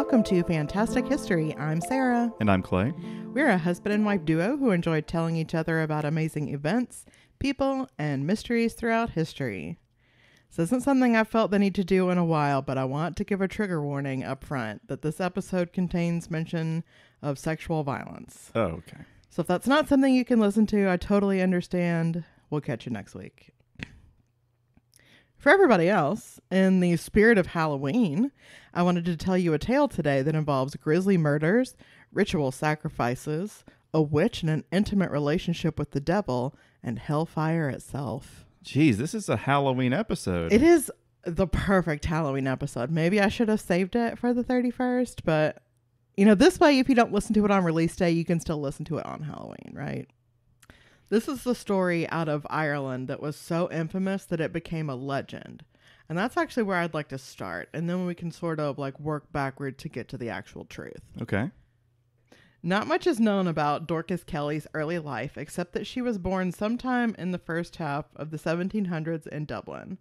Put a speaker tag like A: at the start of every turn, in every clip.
A: Welcome to Fantastic History. I'm Sarah.
B: And I'm Clay.
A: We're a husband and wife duo who enjoy telling each other about amazing events, people, and mysteries throughout history. This isn't something I've felt the need to do in a while, but I want to give a trigger warning up front that this episode contains mention of sexual violence.
B: Oh, okay.
A: So if that's not something you can listen to, I totally understand. We'll catch you next week. For everybody else, in the spirit of Halloween, I wanted to tell you a tale today that involves grisly murders, ritual sacrifices, a witch in an intimate relationship with the devil, and hellfire itself.
B: Jeez, this is a Halloween episode.
A: It is the perfect Halloween episode. Maybe I should have saved it for the 31st, but, you know, this way, if you don't listen to it on release day, you can still listen to it on Halloween, right? This is the story out of Ireland that was so infamous that it became a legend. And that's actually where I'd like to start. And then we can sort of like work backward to get to the actual truth.
B: Okay.
A: Not much is known about Dorcas Kelly's early life, except that she was born sometime in the first half of the 1700s in Dublin.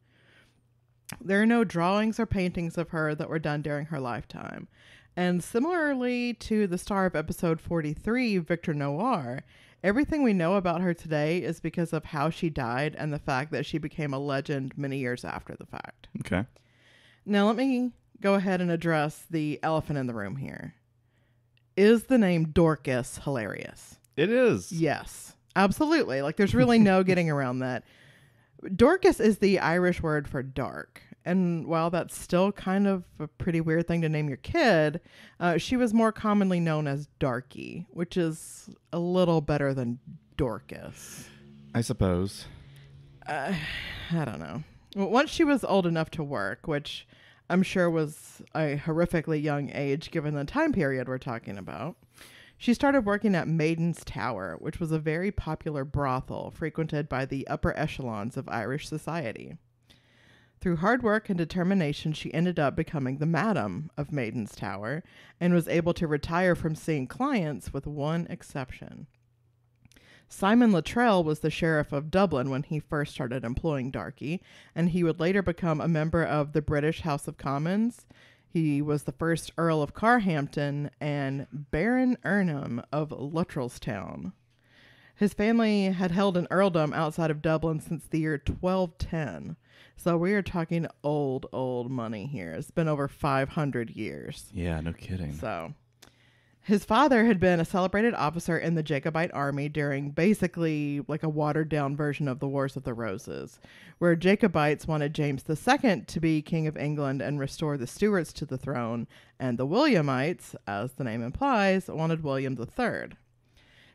A: There are no drawings or paintings of her that were done during her lifetime. And similarly to the star of episode 43, Victor Noir, everything we know about her today is because of how she died and the fact that she became a legend many years after the fact.
B: Okay.
A: Now let me go ahead and address the elephant in the room here. Is the name Dorcas hilarious?
B: It is.
A: Yes, absolutely. Like there's really no getting around that. Dorcas is the Irish word for dark. And while that's still kind of a pretty weird thing to name your kid, she was more commonly known as Darkey, which is a little better than Dorcas.
B: I suppose.
A: I don't know. Well, once she was old enough to work, which I'm sure was a horrifically young age given the time period we're talking about, she started working at Maiden's Tower, which was a very popular brothel frequented by the upper echelons of Irish society. Through hard work and determination, she ended up becoming the madam of Maiden's Tower and was able to retire from seeing clients with one exception. Simon Luttrell was the sheriff of Dublin when he first started employing Darkey, and he would later become a member of the British House of Commons. He was the first Earl of Carhampton and Baron Ernham of Luttrellstown. His family had held an earldom outside of Dublin since the year 1210. So we are talking old money here. It's been over 500 years.
B: Yeah, no kidding.
A: So his father had been a celebrated officer in the Jacobite army during basically like a watered down version of the Wars of the Roses, where Jacobites wanted James II to be King of England and restore the Stuarts to the throne, and the Williamites, as the name implies, wanted William III.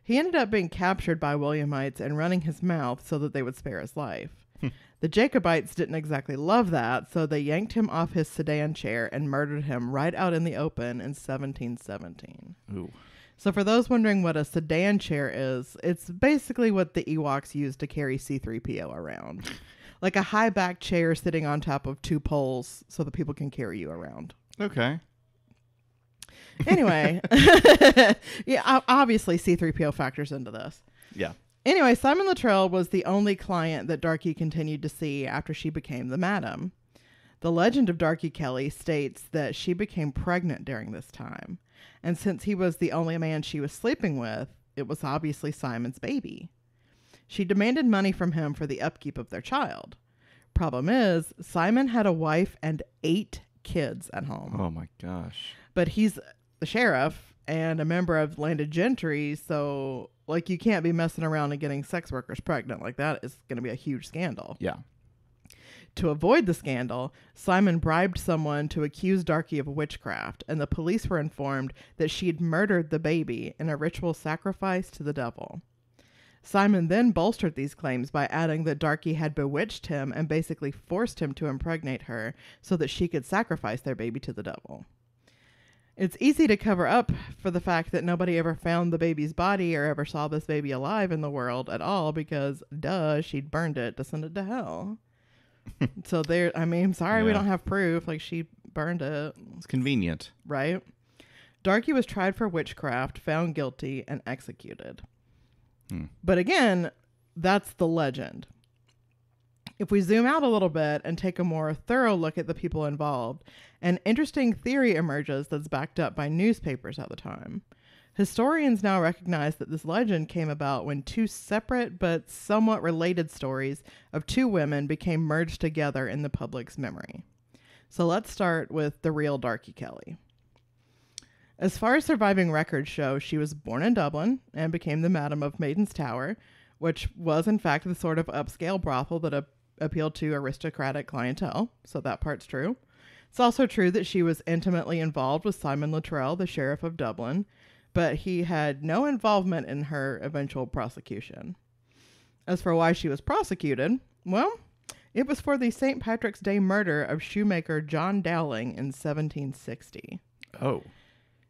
A: He ended up being captured by Williamites and running his mouth so that they would spare his life. The Jacobites didn't exactly love that, so they yanked him off his sedan chair and murdered him right out in the open in 1717.
B: Ooh.
A: So for those wondering what a sedan chair is, it's basically what the Ewoks used to carry C-3PO around. Like a high back chair sitting on top of two poles so that people can carry you around.
B: Okay.
A: Anyway, yeah, obviously C-3PO factors into this.
B: Yeah.
A: Anyway, Simon Luttrell was the only client that Darkey continued to see after she became the madam. The legend of Darkey Kelly states that she became pregnant during this time. And since he was the only man she was sleeping with, it was obviously Simon's baby. She demanded money from him for the upkeep of their child. Problem is, Simon had a wife and 8 kids at home.
B: Oh my gosh.
A: But he's the sheriff and a member of landed gentry, so like you can't be messing around and getting sex workers pregnant like that. Is going to be a huge scandal.
B: Yeah.
A: To avoid the scandal, Simon bribed someone to accuse Darkey of witchcraft, and the police were informed that she'd murdered the baby in a ritual sacrifice to the devil. Simon then bolstered these claims by adding that Darkey had bewitched him and basically forced him to impregnate her so that she could sacrifice their baby to the devil. It's easy to cover up for the fact that nobody ever found the baby's body or ever saw this baby alive in the world at all because, duh, she'd burned it to send it to hell. So there, I mean, sorry, we don't have proof. Like, she burned it.
B: It's convenient.
A: Right? Darkey was tried for witchcraft, found guilty, and executed. But again, that's the legend. If we zoom out a little bit and take a more thorough look at the people involved, an interesting theory emerges that's backed up by newspapers at the time. Historians now recognize that this legend came about when two separate but somewhat related stories of two women became merged together in the public's memory. So let's start with the real Darkey Kelly. As far as surviving records show, she was born in Dublin and became the Madam of Maiden's Tower, which was in fact the sort of upscale brothel that appealed to aristocratic clientele, so that part's true. It's also true that she was intimately involved with Simon Luttrell, the sheriff of Dublin, but he had no involvement in her eventual prosecution. As for why she was prosecuted, well, it was for the St. Patrick's Day murder of shoemaker John Dowling in 1760.
B: Oh.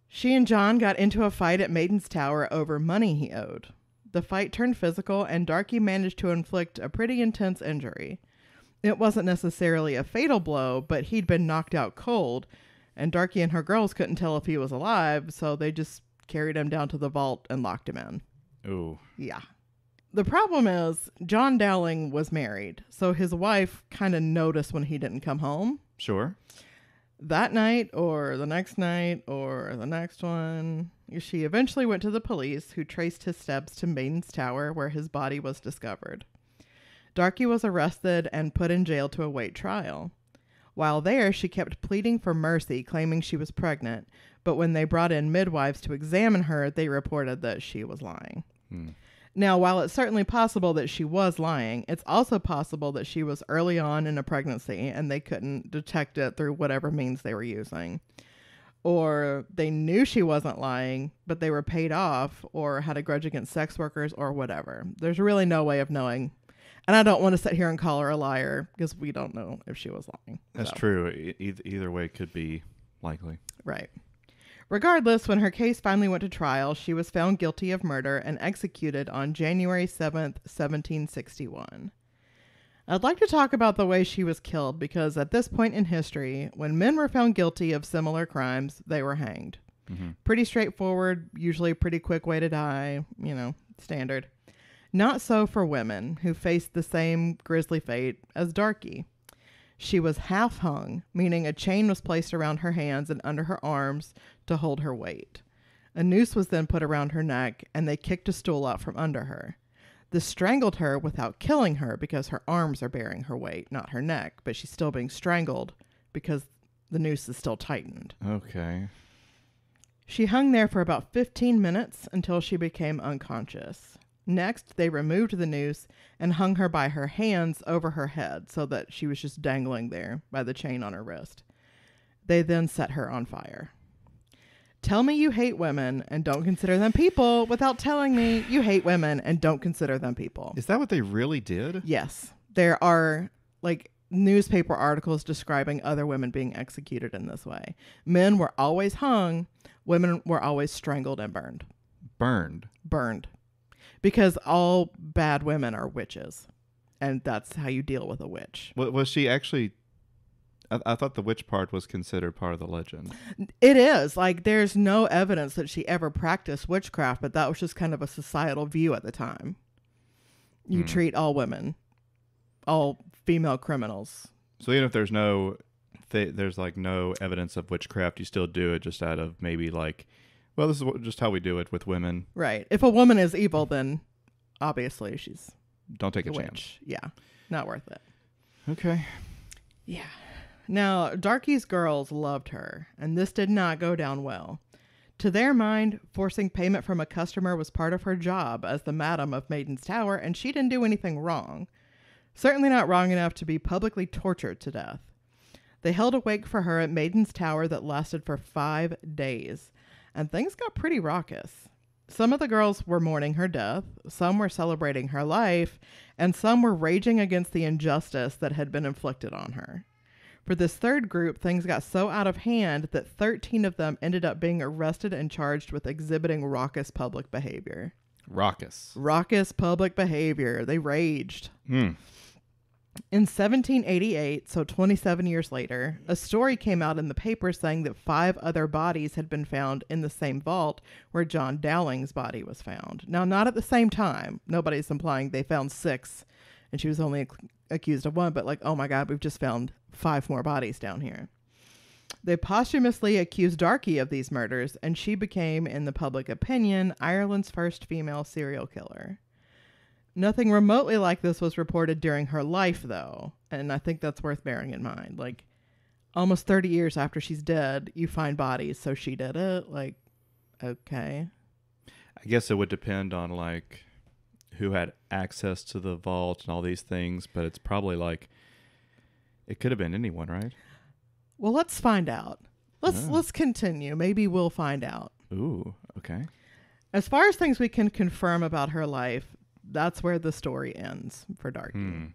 A: She and John got into a fight at Maiden's Tower over money he owed. The fight turned physical, and Darkey managed to inflict a pretty intense injury. It wasn't necessarily a fatal blow, but he'd been knocked out cold, and Darkey and her girls couldn't tell if he was alive, so they just carried him down to the vault and locked him in.
B: Ooh.
A: Yeah. The problem is, John Dowling was married, so his wife kind of noticed when he didn't come home.
B: Sure.
A: That night, or the next night, or the next one, she eventually went to the police, who traced his steps to Maiden's Tower, where his body was discovered. Darkey was arrested and put in jail to await trial. While there, she kept pleading for mercy, claiming she was pregnant, but when they brought in midwives to examine her, they reported that she was lying. Now, while it's certainly possible that she was lying, it's also possible that she was early on in a pregnancy and they couldn't detect it through whatever means they were using. Or they knew she wasn't lying, but they were paid off or had a grudge against sex workers or whatever. There's really no way of knowing. And I don't want to sit here and call her a liar because we don't know if she was lying.
B: That's true. Either way could be likely.
A: Right. Regardless, when her case finally went to trial, she was found guilty of murder and executed on January 7th, 1761. I'd like to talk about the way she was killed because at this point in history, when men were found guilty of similar crimes, they were hanged. Pretty straightforward, usually pretty quick way to die, standard. Not so for women, who faced the same grisly fate as Darkey. She was half hung, meaning a chain was placed around her hands and under her arms to hold her weight. A noose was then put around her neck, and they kicked a stool out from under her. This strangled her without killing her because her arms are bearing her weight, not her neck, but she's still being strangled because the noose is still tightened.
B: Okay.
A: She hung there for about 15 minutes until she became unconscious. Next, they removed the noose and hung her by her hands over her head so that she was just dangling there by the chain on her wrist. They then set her on fire. Tell me you hate women and don't consider them people without telling me you hate women and don't consider them people.
B: Is that what they really did?
A: Yes. There are newspaper articles describing other women being executed in this way. Men were always hung. Women were always strangled and burned. Burned. Because all bad women are witches. And that's how you deal with a witch.
B: Was she actually... I thought the witch part was considered part of the legend.
A: It is. There's no evidence that she ever practiced witchcraft, but that was just kind of a societal view at the time. You treat all women, all female criminals.
B: So even if there's no evidence of witchcraft, you still do it just out of maybe well, this is just how we do it with women.
A: Right. If a woman is evil, then obviously she's
B: don't take a
A: witch.
B: chance.
A: Yeah. Not worth it.
B: Okay.
A: Yeah. Now, Darkey's girls loved her, and this did not go down well. To their mind, forcing payment from a customer was part of her job as the Madam of Maiden's Tower, and she didn't do anything wrong. Certainly not wrong enough to be publicly tortured to death. They held a wake for her at Maiden's Tower that lasted for 5 days, and things got pretty raucous. Some of the girls were mourning her death, some were celebrating her life, and some were raging against the injustice that had been inflicted on her. For this third group, things got so out of hand that 13 of them ended up being arrested and charged with exhibiting raucous public behavior. Raucous public behavior. They raged. In 1788, so 27 years later, a story came out in the paper saying that 5 other bodies had been found in the same vault where John Dowling's body was found. Now, not at the same time. Nobody's implying they found 6 and she was only accused of one, but like, oh my God, we've just found 5 more bodies down here. They posthumously accused Darkey of these murders, and she became, in the public opinion, Ireland's first female serial killer. Nothing remotely like this was reported during her life, though, and I think that's worth bearing in mind. Like, almost 30 years after she's dead, you find bodies, so she did it. Like, okay.
B: I guess it would depend on, like, who had access to the vault and all these things, but it's probably like, it could have been anyone, right?
A: Well, let's find out. Let's continue. Maybe we'll find out.
B: Ooh, okay.
A: As far as things we can confirm about her life, that's where the story ends for Darkey.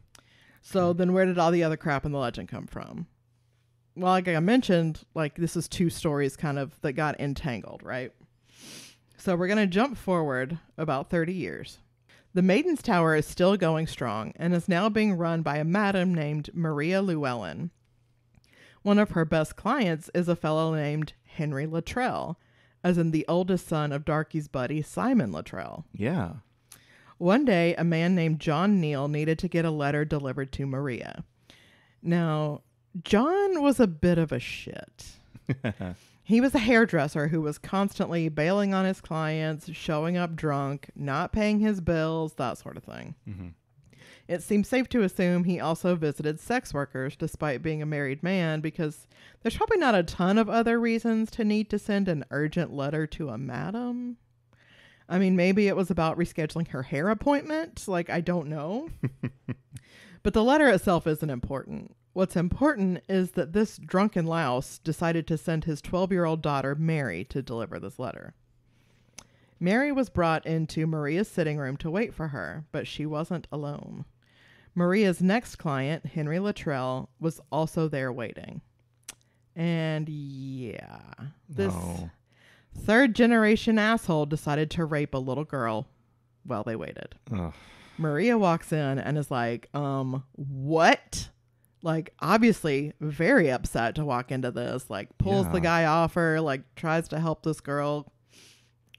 A: So then where did all the other crap in the legend come from? Well, like I mentioned, like this is 2 stories kind of that got entangled, right? So we're going to jump forward about 30 years. The Maiden's Tower is still going strong and is now being run by a madam named Maria Llewellyn. One of her best clients is a fellow named Henry Luttrell, as in the oldest son of Darkey's buddy Simon Luttrell.
B: Yeah.
A: One day, a man named John Neal needed to get a letter delivered to Maria. Now, John was a bit of a shit. He was a hairdresser who was constantly bailing on his clients, showing up drunk, not paying his bills, that sort of thing.
B: Mm-hmm.
A: It seems safe to assume he also visited sex workers despite being a married man, because there's probably not a ton of other reasons to need to send an urgent letter to a madam. I mean, maybe it was about rescheduling her hair appointment. Like, I don't know. But the letter itself isn't important. What's important is that this drunken louse decided to send his 12-year-old daughter, Mary, to deliver this letter. Mary was brought into Maria's sitting room to wait for her, but she wasn't alone. Maria's next client, Henry Luttrell, was also there waiting. And yeah, this 3rd-generation asshole decided to rape a little girl while they waited.
B: Ugh.
A: Maria walks in and is like, what? Like, obviously very upset to walk into this, like pulls the guy off her, like tries to help this girl.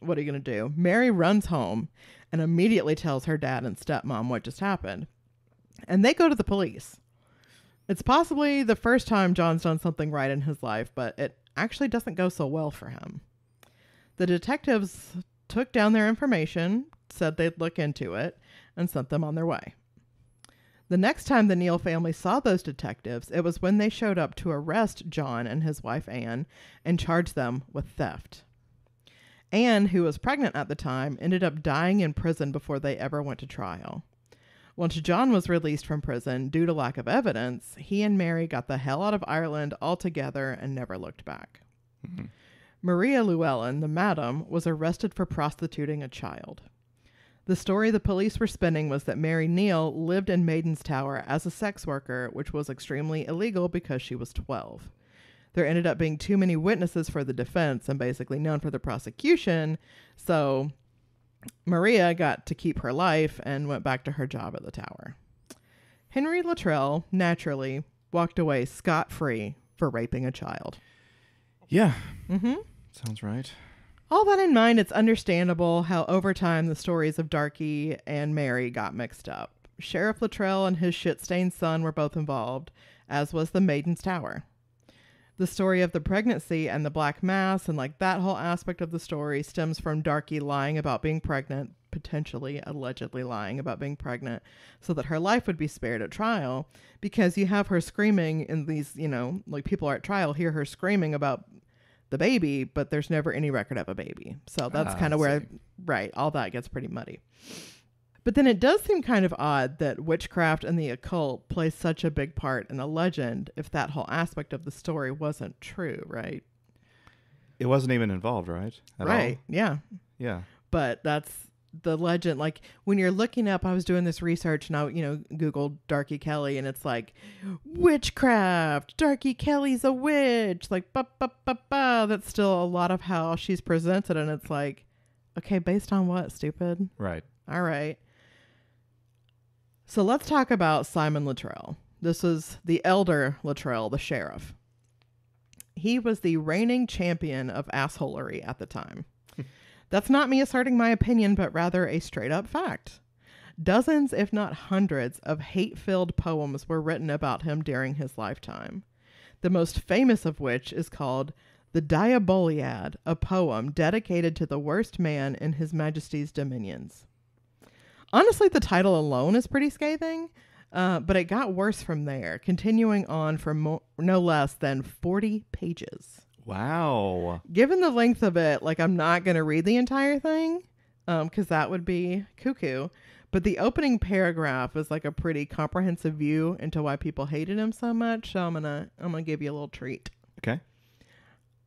A: What are you going to do? Mary runs home and immediately tells her dad and stepmom what just happened. And they go to the police. It's possibly the first time John's done something right in his life, but it actually doesn't go so well for him. The detectives took down their information, said they'd look into it, and sent them on their way. The next time the Neal family saw those detectives, it was when they showed up to arrest John and his wife Anne and charge them with theft. Anne, who was pregnant at the time, ended up dying in prison before they ever went to trial. Once John was released from prison due to lack of evidence, he and Mary got the hell out of Ireland altogether and never looked back. Mm-hmm. Maria Llewellyn, the madam, was arrested for prostituting a child. The story the police were spinning was that Mary Neal lived in Maiden's Tower as a sex worker, which was extremely illegal because she was 12. There ended up being too many witnesses for the defense and basically none for the prosecution, so Maria got to keep her life and went back to her job at the tower. Henry Luttrell, naturally, walked away scot-free for raping a child.
B: Yeah.
A: Mm-hmm.
B: Sounds right.
A: All that in mind, it's understandable how over time the stories of Darkey and Mary got mixed up. Sheriff Luttrell and his shit-stained son were both involved, as was the Maiden's Tower. The story of the pregnancy and the Black Mass and like that whole aspect of the story stems from Darkey lying about being pregnant, potentially, allegedly lying about being pregnant, so that her life would be spared at trial, because you have her screaming in these, you know, like people are at trial hear her screaming about the baby, but there's never any record of a baby. So that's kind of where, right, all that gets pretty muddy. But then it does seem kind of odd that witchcraft and the occult plays such a big part in a legend if that whole aspect of the story wasn't true, right?
B: It wasn't even involved, right? At
A: right,
B: all?
A: yeah.
B: Yeah.
A: But that's the legend. Like when you're looking up, I was doing this research and I, Googled Darkey Kelly and it's like, witchcraft, Darkey Kelly's a witch, like, that's still a lot of how she's presented. And it's like, okay, based on what, stupid?
B: Right.
A: All right. So let's talk about Simon Luttrell. This was the elder Luttrell, the sheriff. He was the reigning champion of assholery at the time. That's not me asserting my opinion, but rather a straight up fact. Dozens, if not hundreds, of hate-filled poems were written about him during his lifetime. The most famous of which is called The Diaboliad, a poem dedicated to the worst man in His Majesty's dominions. Honestly, the title alone is pretty scathing, but it got worse from there, continuing on for no less than 40 pages.
B: Wow.
A: Given the length of it, like, I'm not going to read the entire thing, because that would be cuckoo. But the opening paragraph is like a pretty comprehensive view into why people hated him so much. So I'm gonna give you a little treat.
B: Okay.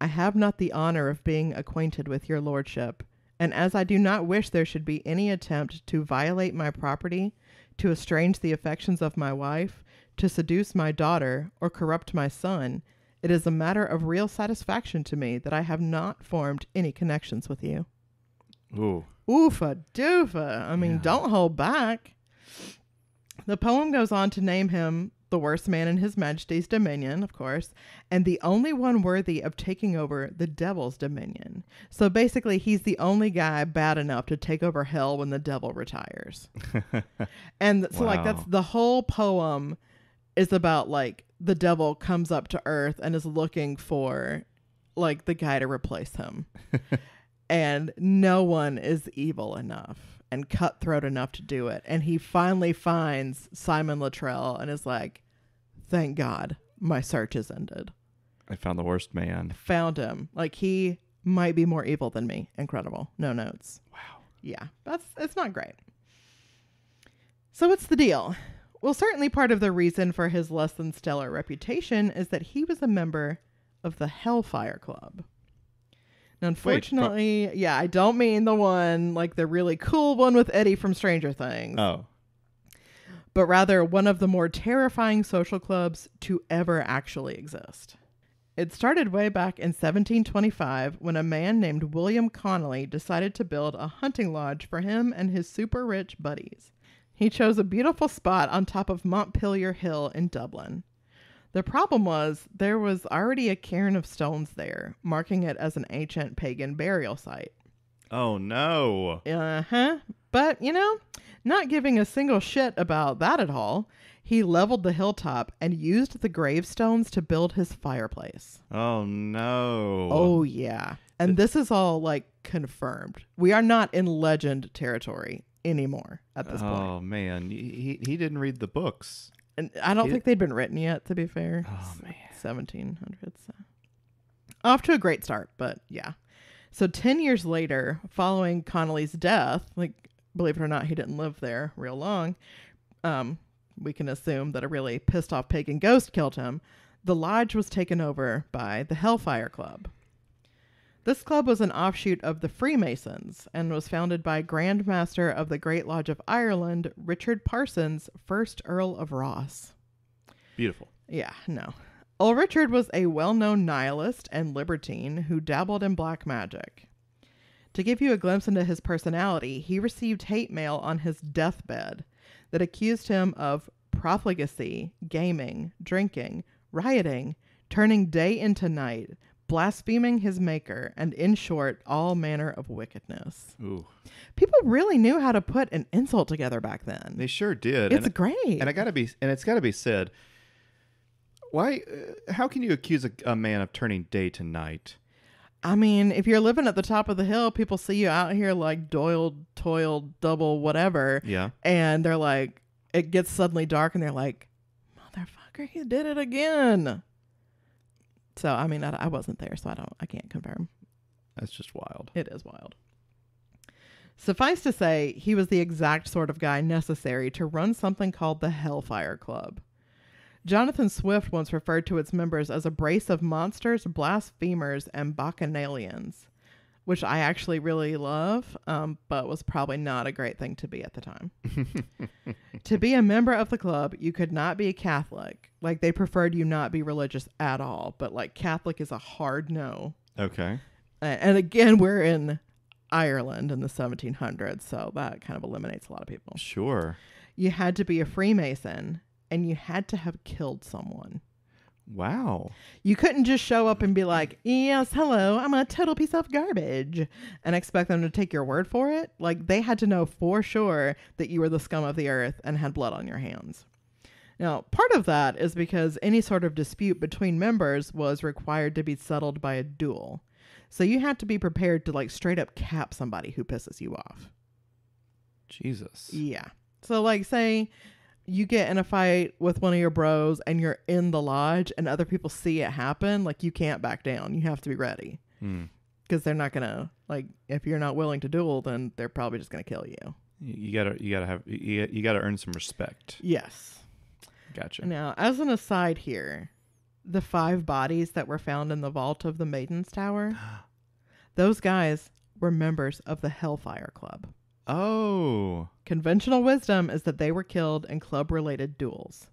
A: I have not the honor of being acquainted with your lordship, and as I do not wish there should be any attempt to violate my property, to estrange the affections of my wife, to seduce my daughter, or corrupt my son, it is a matter of real satisfaction to me that I have not formed any connections with you.
B: Ooh.
A: Oofa doofa. I mean,
B: Yeah.
A: Don't hold back. The poem goes on to name him the worst man in His Majesty's dominion, of course, and the only one worthy of taking over the devil's dominion. So basically, he's the only guy bad enough to take over hell when the devil retires. And so, like, that's
B: Wow.
A: the whole poem is about, like, the devil comes up to earth and is looking for, like, the guy to replace him. And no one is evil enough and cutthroat enough to do it. And he finally finds Simon Luttrell and is like, thank God my search has ended.
B: I found the worst man.
A: Found him. Like, he might be more evil than me. Incredible. No notes.
B: Wow.
A: Yeah, it's not great. So what's the deal? Well, certainly part of the reason for his less than stellar reputation is that he was a member of the Hellfire Club. Now, unfortunately, yeah, I don't mean the one, like the really cool one with Eddie from Stranger Things.
B: Oh.
A: But rather one of the more terrifying social clubs to ever actually exist. It started way back in 1725 when a man named William Connolly decided to build a hunting lodge for him and his super rich buddies. He chose a beautiful spot on top of Montpelier Hill in Dublin. The problem was there was already a cairn of stones there, marking it as an ancient pagan burial site.
B: Oh, no.
A: Uh-huh. But, not giving a single shit about that at all, he leveled the hilltop and used the gravestones to build his fireplace.
B: Oh, no.
A: Oh, yeah. And this is all, like, confirmed. We are not in legend territory anymore at this point.
B: Oh, man. He didn't read the books.
A: And I don't think they'd been written yet, to be fair.
B: Oh, man.
A: 1700s. So. Off to a great start, but yeah. So 10 years later, following Connolly's death, like, believe it or not, he didn't live there real long. We can assume that a really pissed off pagan ghost killed him. The lodge was taken over by the Hellfire Club. This club was an offshoot of the Freemasons and was founded by Grand Master of the Great Lodge of Ireland, Richard Parsons, 1st Earl of Ross.
B: Beautiful.
A: Yeah, no. Old Richard was a well-known nihilist and libertine who dabbled in black magic. To give you a glimpse into his personality, he received hate mail on his deathbed that accused him of profligacy, gaming, drinking, rioting, turning day into night, blaspheming his maker, and in short, all manner of wickedness.
B: Ooh.
A: People really knew how to put an insult together back then.
B: They sure did.
A: It's great.
B: And it's got to be said, why? How can you accuse a man of turning day to night?
A: I mean, if you're living at the top of the hill, people see you out here like toiled, double, whatever.
B: Yeah.
A: And they're like, it gets suddenly dark and they're like, motherfucker, you did it again. So, I mean, I wasn't there, so I can't confirm.
B: That's just wild.
A: It is wild. Suffice to say, he was the exact sort of guy necessary to run something called the Hellfire Club. Jonathan Swift once referred to its members as a brace of monsters, blasphemers, and bacchanalians, which I actually really love, but was probably not a great thing to be at the time. To be a member of the club, you could not be a Catholic. Like, they preferred you not be religious at all, but like Catholic is a hard no.
B: Okay.
A: And again, we're in Ireland in the 1700s, so that kind of eliminates a lot of people.
B: Sure.
A: You had to be a Freemason, and you had to have killed someone.
B: Wow.
A: You couldn't just show up and be like, yes, hello, I'm a total piece of garbage, and expect them to take your word for it. Like, they had to know for sure that you were the scum of the earth and had blood on your hands. Now, part of that is because any sort of dispute between members was required to be settled by a duel. So you had to be prepared to, like, straight up cap somebody who pisses you off.
B: Jesus.
A: Yeah. So, like, say you get in a fight with one of your bros and you're in the lodge and other people see it happen, like, you can't back down. You have to be ready. Because they're not going to, like, if you're not willing to duel, then they're probably just going to kill you.
B: You gotta earn some respect.
A: Yes.
B: Gotcha.
A: Now, as an aside here, the 5 bodies that were found in the vault of the Maiden's Tower, those guys were members of the Hellfire Club.
B: Oh.
A: Conventional wisdom is that they were killed in club-related duels.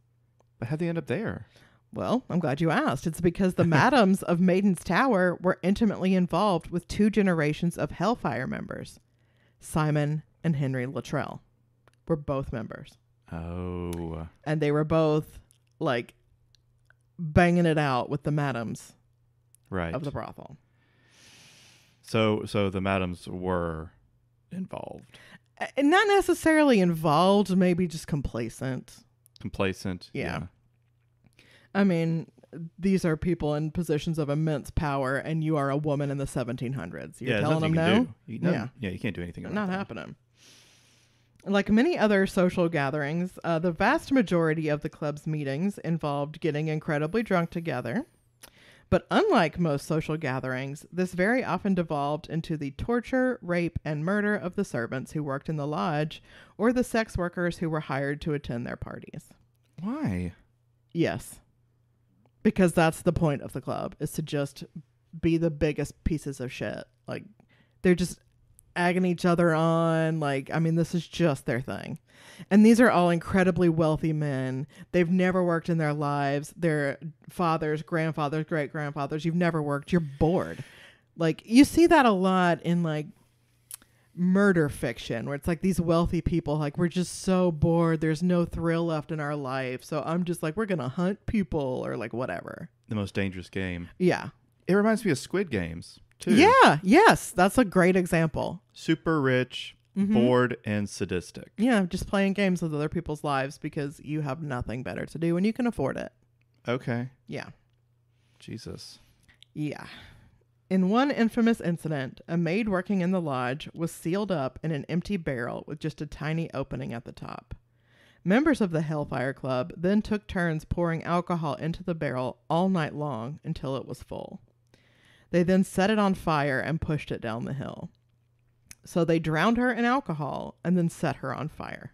B: But how'd they end up there?
A: Well, I'm glad you asked. It's because the Madams of Maiden's Tower were intimately involved with 2 generations of Hellfire members. Simon and Henry Luttrell were both members.
B: Oh.
A: And they were both, like, banging it out with the Madams of the brothel.
B: So the Madams were involved.
A: Not necessarily involved, maybe just complacent.
B: Yeah.
A: I mean, these are people in positions of immense power, and you are a woman in the 1700s. You're telling them no?
B: You can't do anything about
A: Not
B: that.
A: happening. Like many other social gatherings, the vast majority of the club's meetings involved getting incredibly drunk together. But unlike most social gatherings, this very often devolved into the torture, rape, and murder of the servants who worked in the lodge or the sex workers who were hired to attend their parties.
B: Why?
A: Yes. Because that's the point of the club, is to just be the biggest pieces of shit. Like, they're just egging each other on. Like, I mean, this is just their thing. And these are all incredibly wealthy men. They've never worked in their lives. Their fathers, grandfathers, great-grandfathers. You've never worked. You're bored. Like, you see that a lot in, like, murder fiction, where it's like these wealthy people, like, we're just so bored. There's no thrill left in our life. So I'm just like, we're going to hunt people or, like, whatever.
B: The most dangerous game.
A: Yeah.
B: It reminds me of Squid Games, too.
A: Yeah. Yes. That's a great example.
B: Super rich, bored, and sadistic.
A: Yeah, just playing games with other people's lives because you have nothing better to do and you can afford it.
B: Okay.
A: Yeah.
B: Jesus.
A: Yeah. In one infamous incident, a maid working in the lodge was sealed up in an empty barrel with just a tiny opening at the top. Members of the Hellfire Club then took turns pouring alcohol into the barrel all night long until it was full. They then set it on fire and pushed it down the hill. So they drowned her in alcohol and then set her on fire.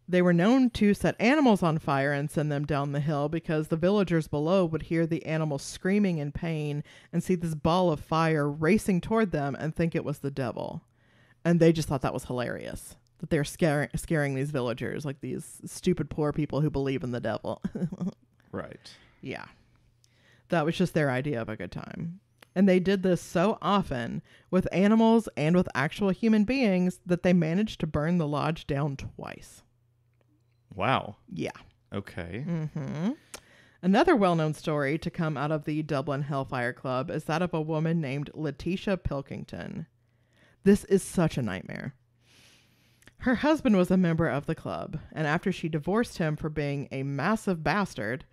A: They were known to set animals on fire and send them down the hill because the villagers below would hear the animals screaming in pain and see this ball of fire racing toward them and think it was the devil. And they just thought that was hilarious, that they're scaring these villagers, like these stupid poor people who believe in the devil.
B: Right.
A: Yeah. That was just their idea of a good time. And they did this so often with animals and with actual human beings that they managed to burn the lodge down twice.
B: Wow.
A: Yeah.
B: Okay.
A: Another well-known story to come out of the Dublin Hellfire Club is that of a woman named Letitia Pilkington. This is such a nightmare. Her husband was a member of the club, and after she divorced him for being a massive bastard,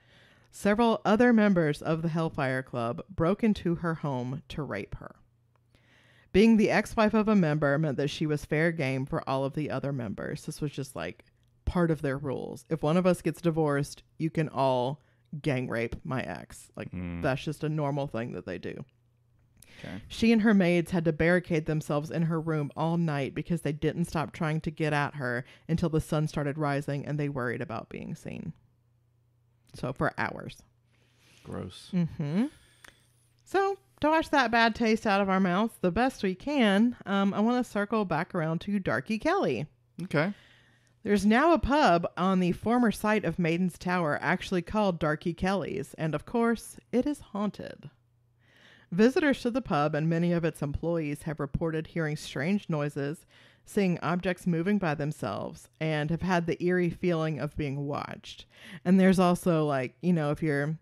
A: several other members of the Hellfire Club broke into her home to rape her. Being the ex-wife of a member meant that she was fair game for all of the other members. This was just like part of their rules. If one of us gets divorced, you can all gang rape my ex. Like, that's just a normal thing that they do.
B: Okay.
A: She and her maids had to barricade themselves in her room all night because they didn't stop trying to get at her until the sun started rising and they worried about being seen. So for hours.
B: Gross.
A: So to wash that bad taste out of our mouths the best we can, I want to circle back around to Darkey Kelly.
B: Okay.
A: There's now a pub on the former site of Maiden's Tower actually called Darkey Kelly's, and of course, it is haunted. Visitors to the pub and many of its employees have reported hearing strange noises, seeing objects moving by themselves, and have had the eerie feeling of being watched. And there's also like, you know, if you're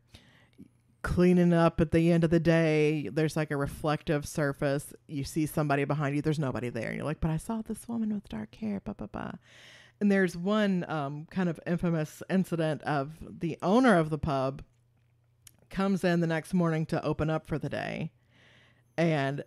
A: cleaning up at the end of the day, there's like a reflective surface. You see somebody behind you, there's nobody there. And you're like, but I saw this woman with dark hair, blah, blah, blah. And there's one kind of infamous incident of the owner of the pub comes in the next morning to open up for the day, and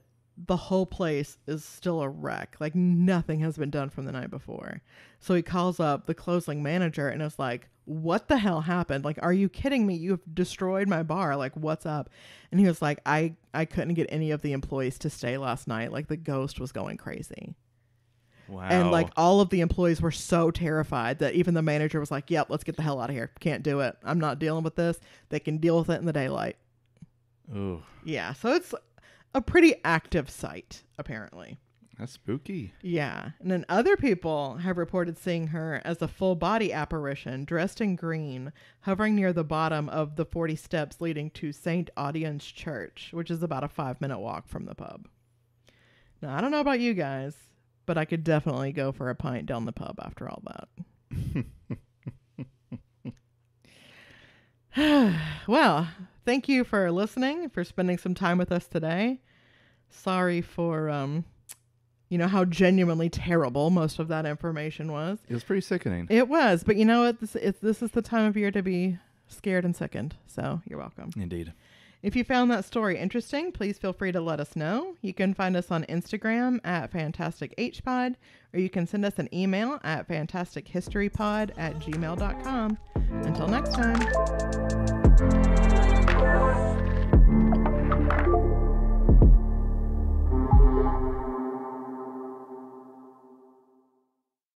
A: the whole place is still a wreck. Like nothing has been done from the night before. So he calls up the closing manager and is like, what the hell happened? Like, are you kidding me? You've destroyed my bar. Like, what's up? And he was like, I couldn't get any of the employees to stay last night. Like the ghost was going crazy.
B: Wow.
A: And like all of the employees were so terrified that even the manager was like, yep, let's get the hell out of here. Can't do it. I'm not dealing with this. They can deal with it in the daylight.
B: Oh.
A: Yeah. So it's a pretty active site, apparently.
B: That's spooky.
A: Yeah. And then other people have reported seeing her as a full body apparition dressed in green, hovering near the bottom of the 40 steps leading to St. Audien's Church, which is about a 5-minute walk from the pub. Now, I don't know about you guys, but I could definitely go for a pint down the pub after all that. Well, thank you for listening, for spending some time with us today. Sorry for, how genuinely terrible most of that information was.
B: It was pretty sickening.
A: It was, but you know what? This is the time of year to be scared and sickened. So you're welcome.
B: Indeed.
A: If you found that story interesting, please feel free to let us know. You can find us on Instagram at FantasticHPod, or you can send us an email at fantastichistorypod@gmail.com. Until next time.